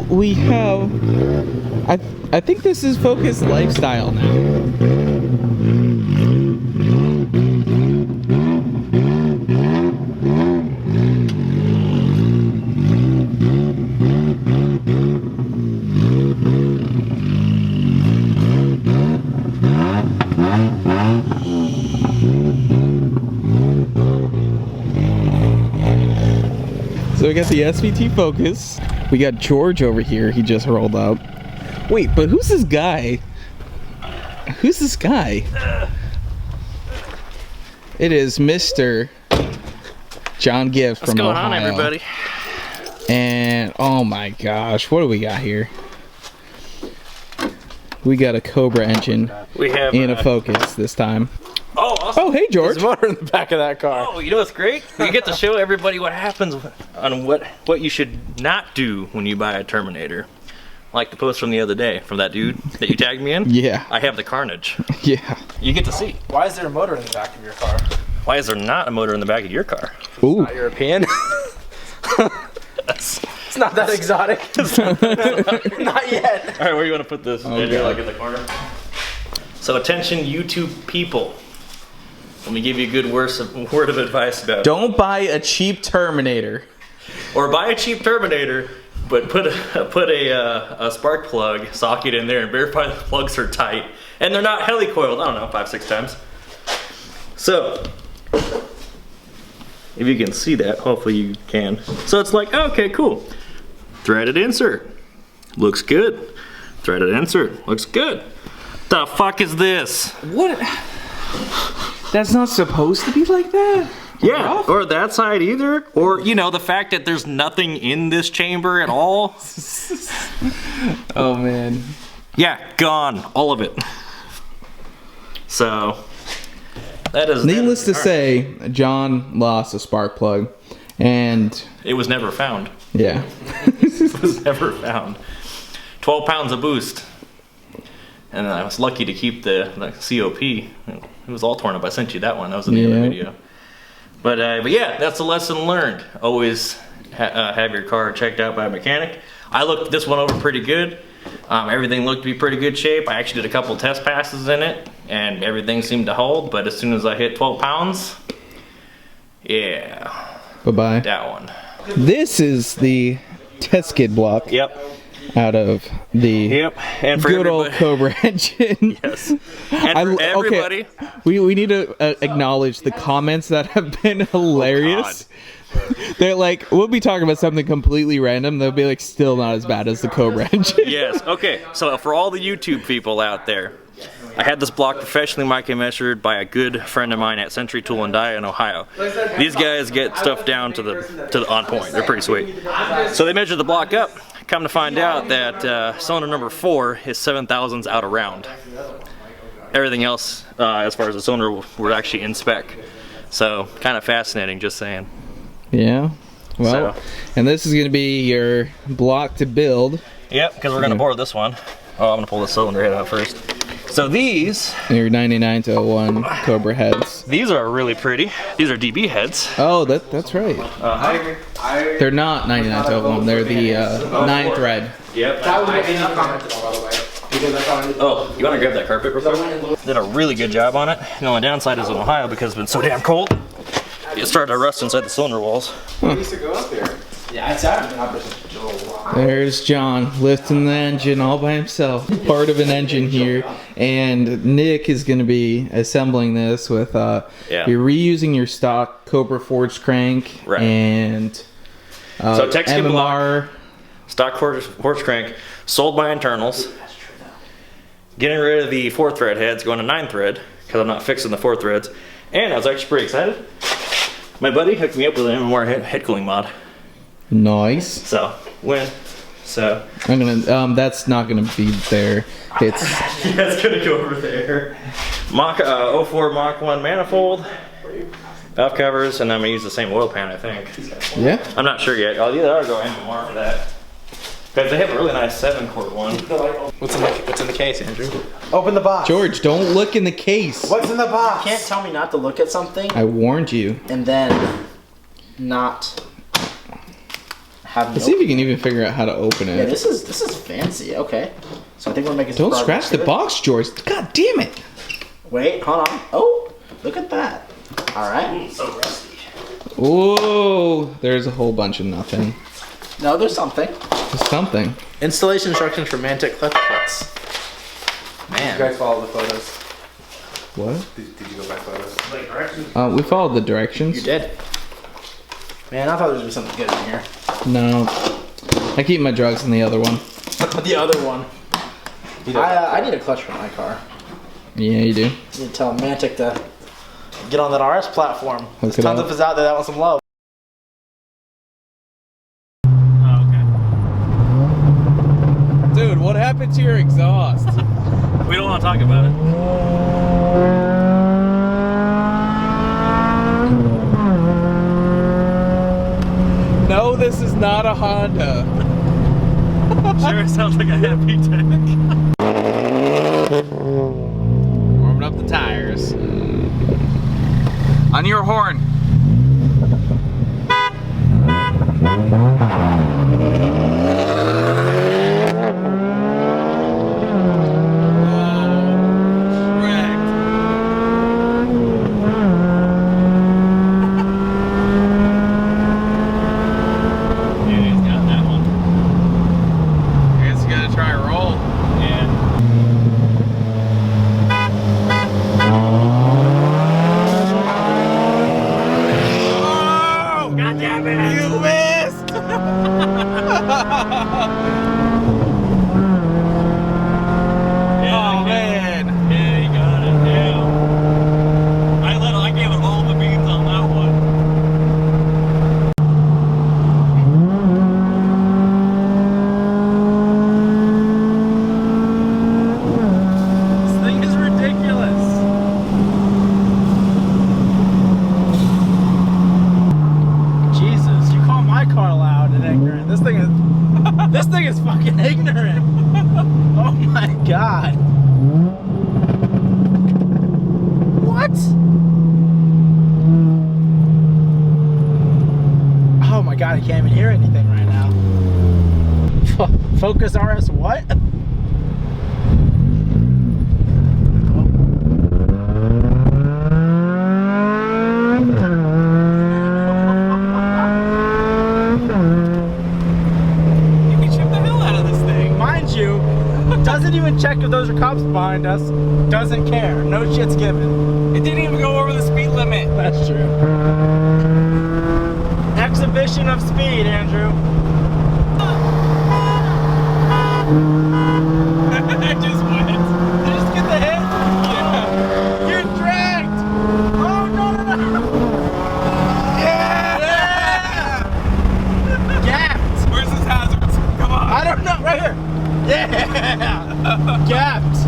we have, I think this is Focus Lifestyle now. So we got the SVT Focus. We got George over here. He just rolled up. Wait, but who's this guy? Who's this guy? It is Mr. Jon Gift from Ohio. What's going on, everybody? And oh my gosh, what do we got here? We got a Cobra engine. We have in a Focus this time. Oh, awesome. Oh, hey, George. There's a motor in the back of that car. Oh, you know what's great? You get to show everybody what happens on what you should not do when you buy a Terminator. Like the post from the other day from that dude that you tagged me in. Yeah. I have the carnage. Yeah. You get to see. Why is there a motor in the back of your car? Why is there not a motor in the back of your car? Ooh. It's not European. It's not that exotic. Not yet. All right, where do you want to put this? Like in the corner. So attention, YouTube people. Let me give you a good word of advice about it. Don't buy a cheap Terminator. Or buy a cheap Terminator, but put a spark plug socket in there and verify the plugs are tight. And they're not helicoiled, I don't know, 5-6 times. So, if you can see that, hopefully you can. So it's like, okay, cool. Threaded insert, looks good. Threaded insert, looks good. The fuck is this? What? That's not supposed to be like that? Yeah, rough? Or that side either. Or, you know, the fact that there's nothing in this chamber at all. Oh, man. Yeah, gone. All of it. So, that is... Needless to say, John lost a spark plug. And... it was never found. Yeah. It was never found. 12 pounds of boost. And I was lucky to keep the COP. It was all torn up. I sent you that one. That was in the other video. But yeah, that's a lesson learned. Always have your car checked out by a mechanic. I looked this one over pretty good. Everything looked to be pretty good shape. I actually did a couple test passes in it, and everything seemed to hold. But as soon as I hit 12 pounds, yeah. Bye-bye. That one. This is the test skid block. Yep. Out of the and for good old Cobra engine. Yes. And for everybody. Okay. We need to acknowledge the comments that have been hilarious. Oh, they're like, we'll be talking about something completely random. They'll be like, still not as bad as the Cobra engine. Yes. Okay. So for all the YouTube people out there, I had this block professionally micro measured by a good friend of mine at Century Tool and Die in Ohio. These guys get stuff down to the on point. They're pretty sweet. So they measured the block up. Come to find out that cylinder number 4 is 7 thousandths out of round. Everything else, as far as the cylinder, were actually in spec. So kind of fascinating, just saying. Yeah. Well, and this is going to be your block to build. Yep, because we're going to bore this one. Oh, I'm going to pull the cylinder head out first. So these... your 99 to 01 Cobra heads. These are really pretty. These are DB heads. Oh, that's right. They're not 99 to 01. They're the 9 thread. Yep. Oh, you want to grab that carpet real quick? Did a really good job on it. The only downside is in Ohio, because it's been so damn cold, it started to rust inside the cylinder walls. We used to go up there. Yeah, it's out. There's John lifting the engine all by himself. Part of an engine here, and Nick is going to be assembling this with you're reusing your stock Cobra forged crank and so Texas MMR block, stock forged crank, sold by internals. Getting rid of the 4 thread heads, going to 9 thread because I'm not fixing the 4 threads, and I was actually pretty excited. My buddy hooked me up with an MMR head cooling mod. Nice. So I'm gonna that's not gonna be there. It's that's gonna go over there. Mach 04 Mach 1 manifold, valve covers, and I'm gonna use the same oil pan, I think. Yeah. I'm not sure yet. I'll either go in tomorrow for that. Because they have a really nice 7-quart one. What's in the case, Andrew? Open the box. George, don't look in the case. What's in the box? You can't tell me not to look at something I warned you. and then not have me Let's see if you can even figure out how to open it. Yeah, this is fancy. Okay. So I think we're making some Don't progress scratch the here. box, George. God damn it. Wait, hold on. Oh, look at that. All right. So rusty. Whoa, there's a whole bunch of nothing. No, there's something. There's something. Installation instructions for Mantic clutch kits. Man. You guys follow the photos? What? Did you go by photos? Like directions? We followed the directions. You did. Man, I thought there was gonna be something good in here. No. I keep my drugs in the other one. The other one. I need a clutch for my car. Yeah, you do. I need to tell Mantic to get on that RS platform. There's it tons up. of us out there that want some love. Oh, okay. Dude, what happened to your exhaust? We don't want to talk about it. No, this is not a Honda. Sure sounds like a happy tank. Warming up the tires. On your horn. This thing is fucking ignorant. Oh my god. What? Oh my god, I can't even hear anything right now. Focus RS what? Doesn't even check if those are cops behind us. Doesn't care. No shit's given. It didn't even go over the speed limit. That's true. Exhibition of speed, Andrew. I just went. Did you just get the hit? Yeah. You're dragged. Oh, no. Yeah. Gapped. Where's his hazards? Come on. I don't know. Right here. Yeah. Gapped.